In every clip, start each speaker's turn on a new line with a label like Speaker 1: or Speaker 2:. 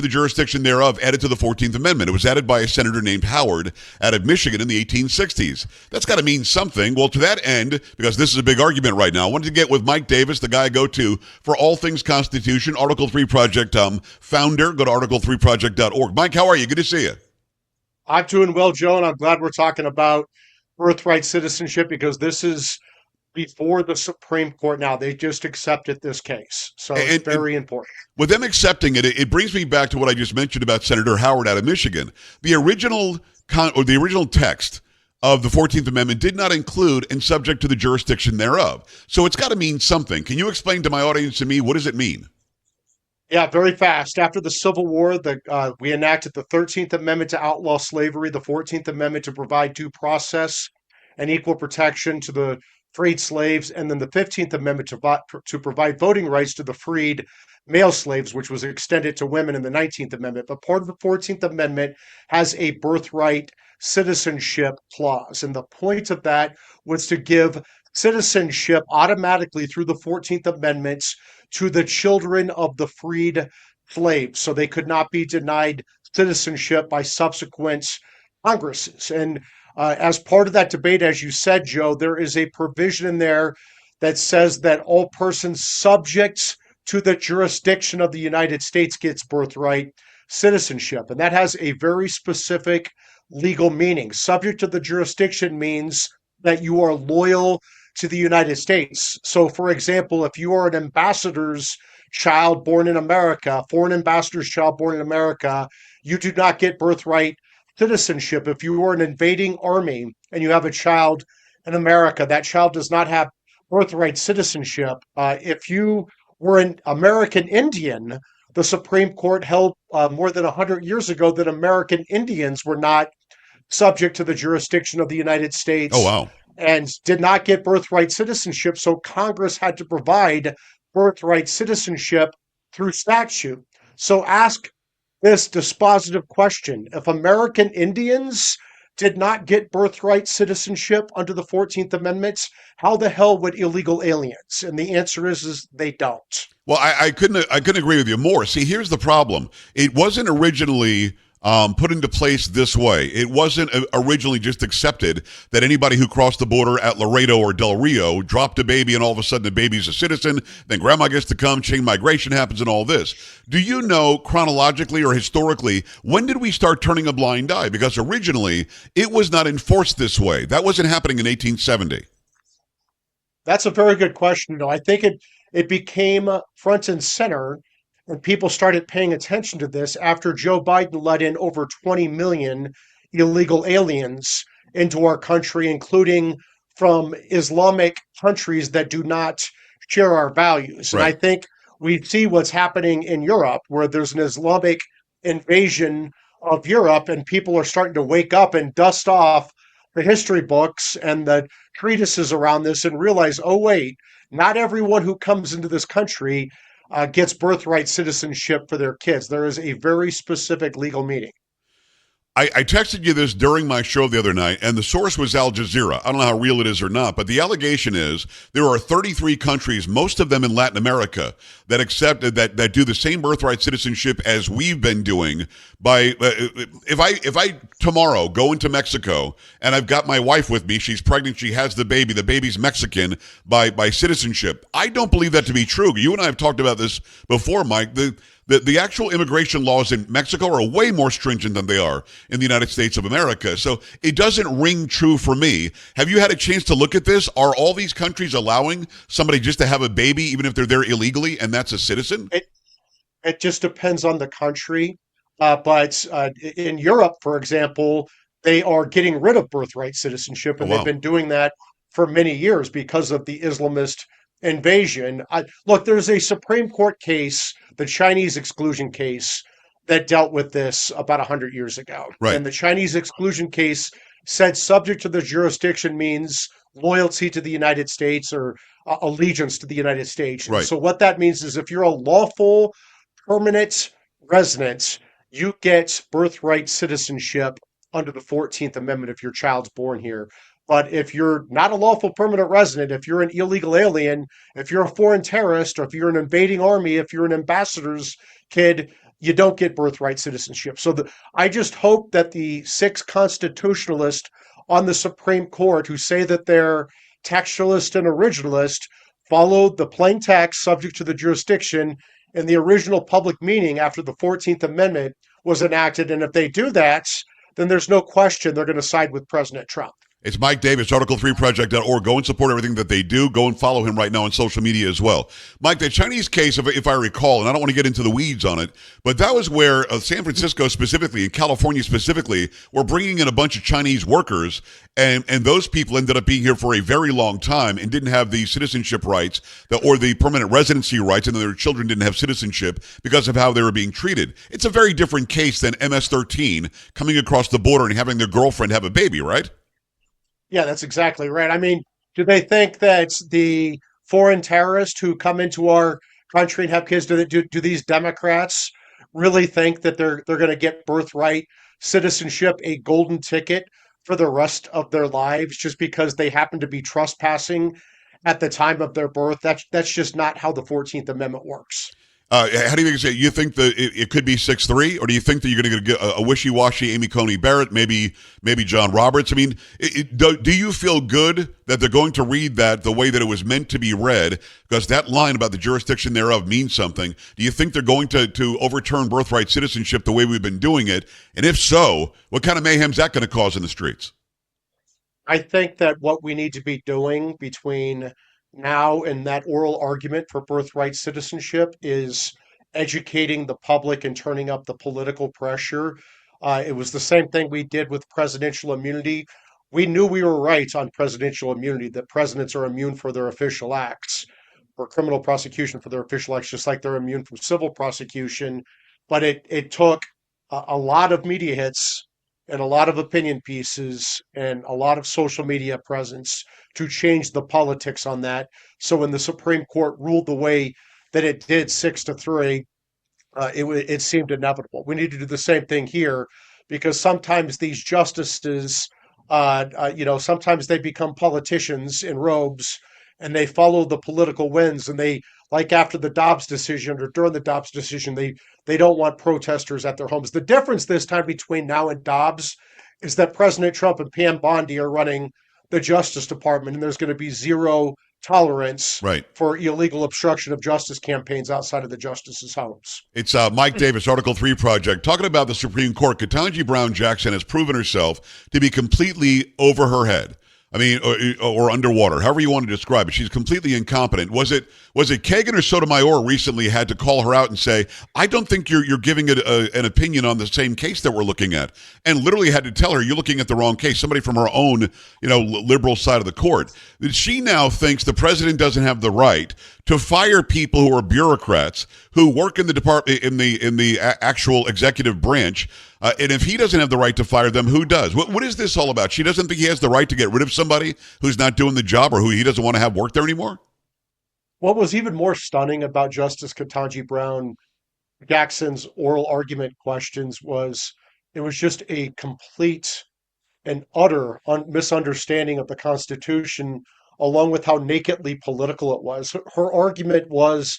Speaker 1: the jurisdiction thereof added to the 14th Amendment. It was added by a senator named Howard out of Michigan in the 1860s. That's got to mean something. Well, to that end, because this is a big argument right now, I wanted to get with Mike Davis, the guy I go to for all things Constitution, Article 3 Project founder. Go to article3project.org. Mike, how are you? Good to see you.
Speaker 2: I'm doing well, Joe, and I'm glad we're talking about birthright citizenship because this is before the Supreme Court now. They just accepted this case. So it's very important.
Speaker 1: With them accepting it, it brings me back to what I just mentioned about Senator Howard out of Michigan. The original text of the 14th Amendment did not include "and subject to the jurisdiction thereof." So it's got to mean something. Can you explain to my audience and me, what does it mean?
Speaker 2: Yeah, very fast. After the Civil War, we enacted the 13th Amendment to outlaw slavery, the 14th Amendment to provide due process and equal protection to the freed slaves, and then the 15th Amendment to provide voting rights to the freed male slaves, which was extended to women in the 19th Amendment. But part of the 14th Amendment has a birthright citizenship clause. And the point of that was to give citizenship automatically through the 14th Amendment to the children of the freed slaves, so they could not be denied citizenship by subsequent Congresses. And as part of that debate, as you said, Joe, there is a provision in there that says that all persons subject to the jurisdiction of the United States gets birthright citizenship. And that has a very specific legal meaning. Subject to the jurisdiction means that you are loyal to the United States. So, for example, if you are an ambassador's child born in America, foreign ambassador's child born in America, you do not get birthright citizenship. If you are an invading army and you have a child in America, that child does not have birthright citizenship. If you were an American Indian, the Supreme Court held more than 100 years ago that American Indians were not subject to the jurisdiction of the United States.
Speaker 1: Oh, wow.
Speaker 2: And did not get birthright citizenship. So Congress had to provide birthright citizenship through statute. So ask this dispositive question. If American Indians did not get birthright citizenship under the 14th Amendment, how the hell would illegal aliens? And the answer is they don't.
Speaker 1: Well, I couldn't agree with you more. See, here's the problem. It wasn't originally put into place this way. It wasn't originally just accepted that anybody who crossed the border at Laredo or Del Rio dropped a baby and all of a sudden the baby's a citizen, then grandma gets to come, chain migration happens and all this. Do you know chronologically or historically, when did we start turning a blind eye? Because originally it was not enforced this way. That wasn't happening in 1870.
Speaker 2: That's a very good question. I think it became front and center and people started paying attention to this after Joe Biden let in over 20 million illegal aliens into our country, including from Islamic countries that do not share our values. Right. And I think we see what's happening in Europe, where there's an Islamic invasion of Europe, and people are starting to wake up and dust off the history books and the treatises around this and realize, oh, wait, not everyone who comes into this country gets birthright citizenship for their kids. There is a very specific legal meaning.
Speaker 1: I texted you this during my show the other night, and the source was Al Jazeera. I don't know how real it is or not, but the allegation is there are 33 countries, most of them in Latin America, that accept that do the same birthright citizenship as we've been doing. By if I tomorrow go into Mexico and I've got my wife with me, she's pregnant, she has the baby's Mexican by citizenship. I don't believe that to be true. You and I have talked about this before, Mike. The actual immigration laws in Mexico are way more stringent than they are in the United States of America. So it doesn't ring true for me. Have you had a chance to look at this? Are all these countries allowing somebody just to have a baby, even if they're there illegally, and that's a citizen?
Speaker 2: It just depends on the country. But in Europe, for example, they are getting rid of birthright citizenship, and they've been doing that for many years because of the Islamist invasion. Look, there's a Supreme Court case, the Chinese exclusion case, that dealt with this about 100 years ago.
Speaker 1: Right.
Speaker 2: And the Chinese exclusion case said subject to the jurisdiction means loyalty to the United States or allegiance to the United States.
Speaker 1: Right.
Speaker 2: So what that means is if you're a lawful permanent resident, you get birthright citizenship under the 14th Amendment if your child's born here. But if you're not a lawful permanent resident, if you're an illegal alien, if you're a foreign terrorist, or if you're an invading army, if you're an ambassador's kid, you don't get birthright citizenship. I just hope that the six constitutionalists on the Supreme Court who say that they're textualist and originalist followed the plain text subject to the jurisdiction in the original public meaning after the 14th Amendment was enacted. And if they do that, then there's no question they're going to side with President Trump.
Speaker 1: It's Mike Davis, Article3Project.org. Go and support everything that they do. Go and follow him right now on social media as well. Mike, the Chinese case, if I recall, and I don't want to get into the weeds on it, but that was where San Francisco specifically, and California specifically, were bringing in a bunch of Chinese workers, and those people ended up being here for a very long time and didn't have the citizenship rights or the permanent residency rights, and their children didn't have citizenship because of how they were being treated. It's a very different case than MS-13 coming across the border and having their girlfriend have a baby, right?
Speaker 2: Yeah, that's exactly right. I mean, do they think that the foreign terrorists who come into our country and have kids, do these Democrats really think that they're going to get birthright citizenship, a golden ticket for the rest of their lives just because they happen to be trespassing at the time of their birth? That's just not how the 14th Amendment works.
Speaker 1: How do you think? You think that it could be 6-3, or do you think that you're going to get a wishy-washy Amy Coney Barrett, maybe John Roberts? I mean, do you feel good that they're going to read that the way that it was meant to be read? Because that line about the jurisdiction thereof means something. Do you think they're going to overturn birthright citizenship the way we've been doing it? And if so, what kind of mayhem is that going to cause in the streets?
Speaker 2: I think that what we need to be doing between now and that oral argument for birthright citizenship is educating the public and turning up the political pressure. It was the same thing we did with presidential immunity. We knew we were right on presidential immunity, that presidents are immune for their official acts or criminal prosecution for their official acts, just like they're immune from civil prosecution. But it took a lot of media hits and a lot of opinion pieces and a lot of social media presence to change the politics on that. So when the Supreme Court ruled the way that it did 6-3, it seemed inevitable. We need to do the same thing here because sometimes these justices, sometimes they become politicians in robes and they follow the political winds, and they, like after the Dobbs decision or during the Dobbs decision, they don't want protesters at their homes. The difference this time between now and Dobbs is that President Trump and Pam Bondi are running the Justice Department, and there's going to be zero tolerance
Speaker 1: Right.
Speaker 2: for illegal obstruction of justice campaigns outside of the justices' homes.
Speaker 1: It's Mike Davis, Article 3 Project, talking about the Supreme Court. Ketanji Brown Jackson has proven herself to be completely over her head. I mean, or underwater, however you want to describe it. She's completely incompetent. Was it Kagan or Sotomayor recently had to call her out and say, I don't think you're giving it an opinion on the same case that we're looking at, and literally had to tell her, you're looking at the wrong case, somebody from her own, liberal side of the court. She now thinks the president doesn't have the right to fire people who are bureaucrats who work in the department, in the actual executive branch. And if he doesn't have the right to fire them, who does? What is this all about? She doesn't think he has the right to get rid of somebody who's not doing the job or who he doesn't want to have work there anymore?
Speaker 2: What was even more stunning about Justice Ketanji Brown Jackson's oral argument questions was it was just a complete and utter misunderstanding of the Constitution, along with how nakedly political it was. Her argument was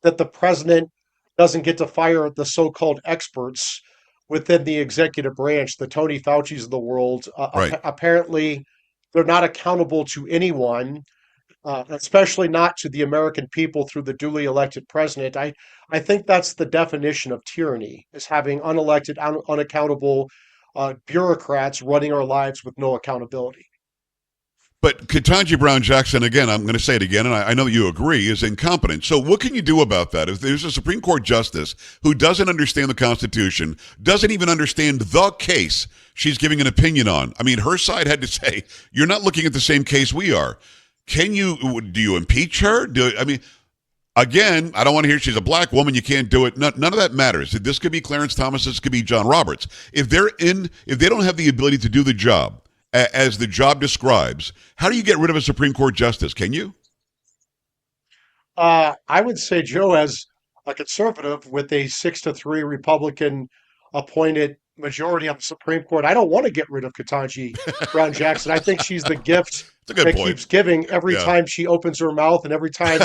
Speaker 2: that the president doesn't get to fire the so-called experts within the executive branch, the Tony Fauci's of the world.
Speaker 1: Right.
Speaker 2: Apparently, they're not accountable to anyone, especially not to the American people through the duly elected president. I think that's the definition of tyranny, is having unelected, unaccountable bureaucrats running our lives with no accountability.
Speaker 1: But Ketanji Brown Jackson, again, I'm going to say it again, and I know that you agree, is incompetent. So what can you do about that? If there's a Supreme Court justice who doesn't understand the Constitution, doesn't even understand the case she's giving an opinion on. I mean, her side had to say, you're not looking at the same case we are. Do you impeach her? Again, I don't want to hear she's a black woman, you can't do it. None of that matters. This could be Clarence Thomas, this could be John Roberts. If they don't have the ability to do the job as the job describes, how do you get rid of a Supreme Court justice? Can you?
Speaker 2: I would say, Joe, as a conservative with a 6-3 Republican appointed majority on the Supreme Court. I don't want to get rid of Ketanji Brown Jackson. I think she's the gift
Speaker 1: It's a good
Speaker 2: that
Speaker 1: point.
Speaker 2: keeps giving every
Speaker 1: Yeah.
Speaker 2: time she opens her mouth and every time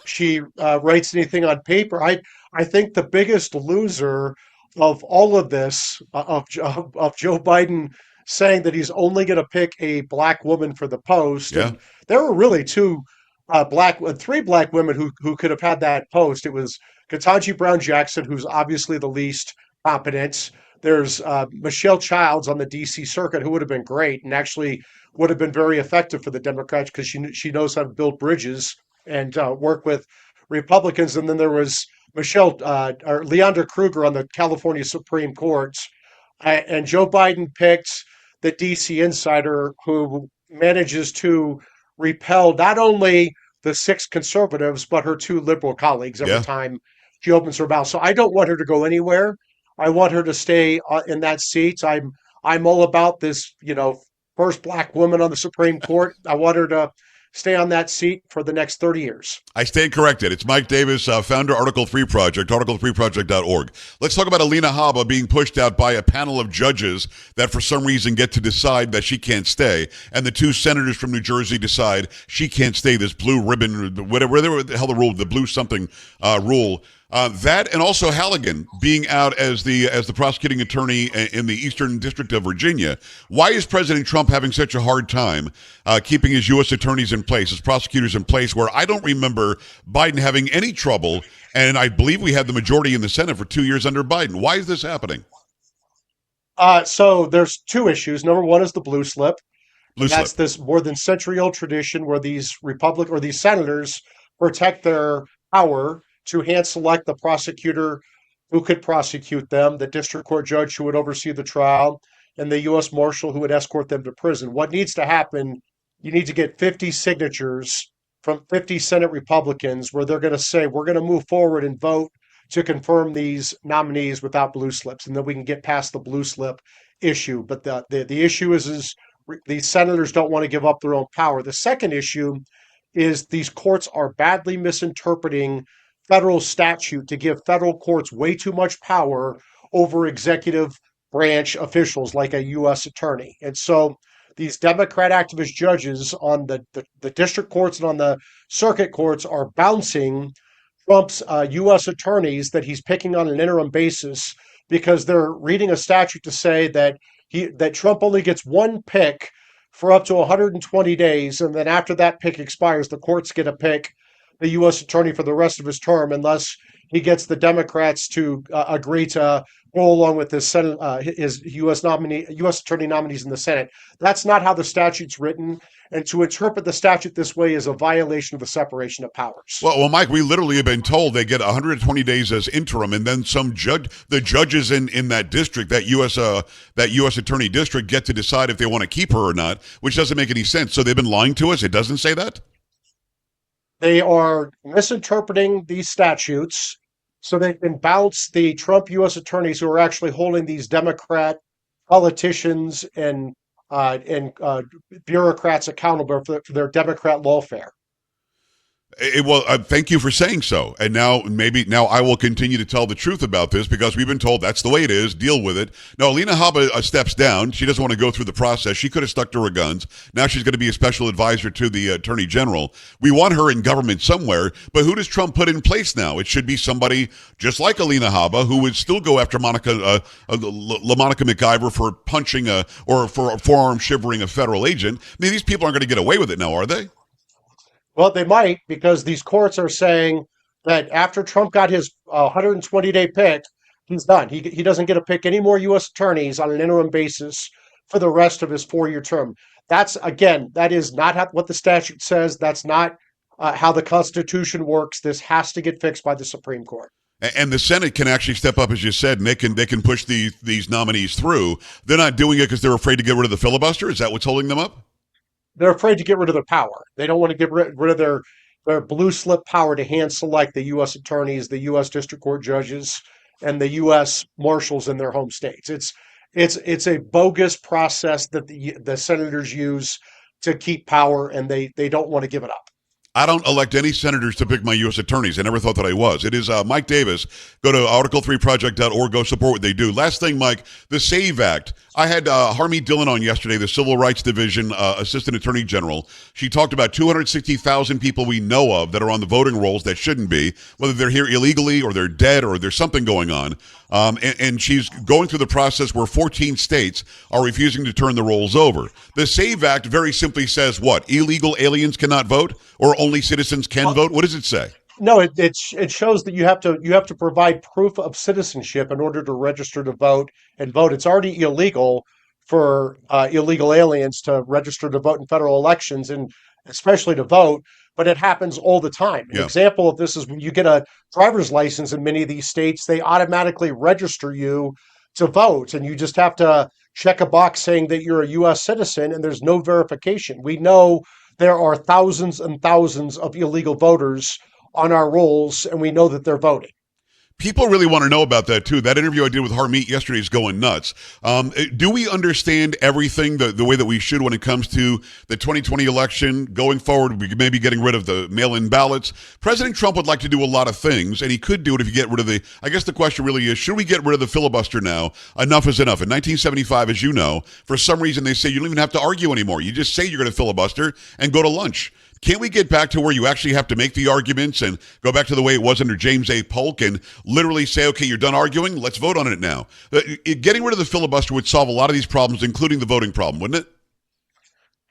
Speaker 2: she writes anything on paper. I think the biggest loser of all of this, of Joe Biden saying that he's only going to pick a black woman for the post,
Speaker 1: Yeah.
Speaker 2: and there were really three black women who could have had that post. It was Ketanji Brown Jackson, who's obviously the least competent. There's Michelle Childs on the D.C. circuit, who would have been great and actually would have been very effective for the Democrats because she knows how to build bridges and work with Republicans. And then there was or Leandra Kruger on the California Supreme Court, and Joe Biden picked the DC insider who manages to repel not only the six conservatives but her two liberal colleagues every
Speaker 1: Yeah.
Speaker 2: time she opens her mouth. So I don't want her to go anywhere. I want her to stay in that seat. I'm all about this, first black woman on the Supreme Court. I want her to stay on that seat for the next 30 years.
Speaker 1: I stand corrected. It's Mike Davis, founder Article 3 Project, article3project.org. Let's talk about Alina Habba being pushed out by a panel of judges that for some reason get to decide that she can't stay. And the two senators from New Jersey decide she can't stay, this blue ribbon, whatever the hell the rule, the blue something rule. That and also Halligan being out as the prosecuting attorney in the Eastern District of Virginia. Why is President Trump having such a hard time keeping his U.S. attorneys in place, his prosecutors in place, where I don't remember Biden having any trouble, and I believe we had the majority in the Senate for 2 years under Biden. Why is this happening?
Speaker 2: So there's two issues. Number one is the blue slip.
Speaker 1: Blue
Speaker 2: And that's
Speaker 1: slip.
Speaker 2: this more than century-old tradition where these senators protect their power to hand select the prosecutor who could prosecute them, the district court judge who would oversee the trial, and the U.S. Marshal who would escort them to prison. What needs to happen, you need to get 50 signatures from 50 Senate Republicans where they're going to say, we're going to move forward and vote to confirm these nominees without blue slips. And then we can get past the blue slip issue. But the issue is these senators don't want to give up their own power. The second issue is these courts are badly misinterpreting federal statute to give federal courts way too much power over executive branch officials like a U.S. attorney. And so these Democrat activist judges on the district courts and on the circuit courts are bouncing Trump's U.S. attorneys that he's picking on an interim basis because they're reading a statute to say that Trump only gets one pick for up to 120 days, and then after that pick expires, the courts get to pick the U.S. attorney for the rest of his term, unless he gets the Democrats to agree to go along with his Senate, his U.S. attorney nominees in the Senate. That's not how the statute's written, and to interpret the statute this way is a violation of the separation of powers.
Speaker 1: Well, Mike, we literally have been told they get 120 days as interim, and then the judges in that district, that U.S. attorney district, get to decide if they want to keep her or not, which doesn't make any sense. So they've been lying to us. It doesn't say that.
Speaker 2: They are misinterpreting these statutes, so they can bounce the Trump U.S. attorneys who are actually holding these Democrat politicians and bureaucrats accountable for their Democrat lawfare.
Speaker 1: Thank you for saying so. And now I will continue to tell the truth about this because we've been told that's the way it is. Deal with it. No, Alina Habba steps down. She doesn't want to go through the process. She could have stuck to her guns. Now she's going to be a special advisor to the attorney general. We want her in government somewhere, but who does Trump put in place now? It should be somebody just like Alina Habba who would still go after Monica McIver for punching or for forearm shivering a federal agent. I mean, these people aren't going to get away with it now, are they?
Speaker 2: Well, they might, because these courts are saying that after Trump got his 120-day pick, he's done. He doesn't get to pick any more U.S. attorneys on an interim basis for the rest of his 4-year term. That is not what the statute says. That's not how the Constitution works. This has to get fixed by the Supreme Court.
Speaker 1: And the Senate can actually step up, as you said, and they can push these nominees through. They're not doing it because they're afraid to get rid of the filibuster. Is that what's holding them up?
Speaker 2: They're afraid to get rid of their power. They don't want to get rid of their blue slip power to hand select the U.S. attorneys, the U.S. district court judges, and the U.S. marshals in their home states. It's a bogus process that the senators use to keep power, and they don't want to give it up.
Speaker 1: I don't elect any senators to pick my U.S. attorneys. I never thought that I was. It is Mike Davis. Go to article3project.org. Go support what they do. Last thing, Mike, the SAVE Act. I had Harmeet Dillon on yesterday, the Civil Rights Division Assistant Attorney General. She talked about 260,000 people we know of that are on the voting rolls that shouldn't be, whether they're here illegally or they're dead or there's something going on. And she's going through the process where 14 states are refusing to turn the rolls over. The SAVE Act very simply says what? Illegal aliens cannot vote, or only citizens can vote? What does it say?
Speaker 2: No, it shows that you have to provide proof of citizenship in order to register to vote and vote. It's already illegal for illegal aliens to register to vote in federal elections, and especially to vote. But it happens all the time. An
Speaker 1: Yeah.
Speaker 2: example of this is when you get a driver's license in many of these states, they automatically register you to vote, and you just have to check a box saying that you're a U.S. citizen, and there's no verification. We know there are thousands and thousands of illegal voters on our rolls, and we know that they're voting.
Speaker 1: People really want to know about that, too. That interview I did with Harmeet yesterday is going nuts. Do we understand everything the way that we should when it comes to the 2020 election? Going forward, we may be getting rid of the mail-in ballots. President Trump would like to do a lot of things, and he could do it if you get rid of the... I guess the question really is, should we get rid of the filibuster now? Enough is enough. In 1975, as you know, for some reason they say you don't even have to argue anymore. You just say you're going to filibuster and go to lunch. Can't we get back to where you actually have to make the arguments and go back to the way it was under James A. Polk and literally say, okay, you're done arguing, let's vote on it now? Getting rid of the filibuster would solve a lot of these problems, including the voting problem, wouldn't it?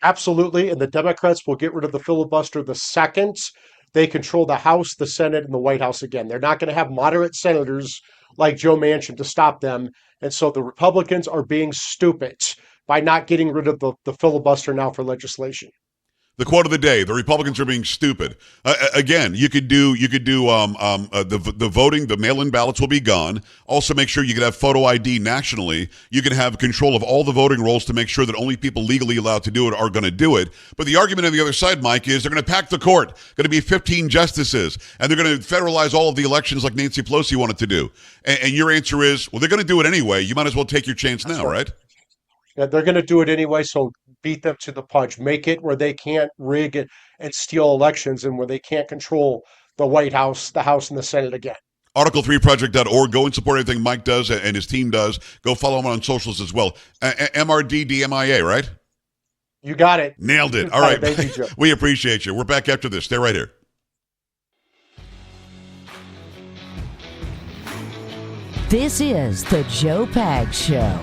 Speaker 2: Absolutely. And the Democrats will get rid of the filibuster the second they control the House, the Senate, and the White House again. They're not going to have moderate senators like Joe Manchin to stop them. And so the Republicans are being stupid by not getting rid of the filibuster now for legislation.
Speaker 1: The quote of the day: the Republicans are being stupid. Again, you could do the voting, the mail-in ballots will be gone. Also, make sure you can have photo ID nationally. You can have control of all the voting rolls to make sure that only people legally allowed to do it are going to do it. But the argument on the other side, Mike, is they're going to pack the court. Going to be 15 justices, and they're going to federalize all of the elections like Nancy Pelosi wanted to do. And your answer is, well, they're going to do it anyway. You might as well take your chance now, right?
Speaker 2: Yeah, they're going to do it anyway, so beat them to the punch. Make it where they can't rig it and steal elections, and where they can't control the White House, the House, and the Senate again.
Speaker 1: Article3project.org. Go and support everything Mike does and his team does. Go follow him on socials as well. MRDDMIA, right?
Speaker 2: You got it.
Speaker 1: Nailed it. All right.
Speaker 2: Thank you, Joe.
Speaker 1: We appreciate you. We're back after this. Stay right here.
Speaker 3: This is the Joe Pags Show.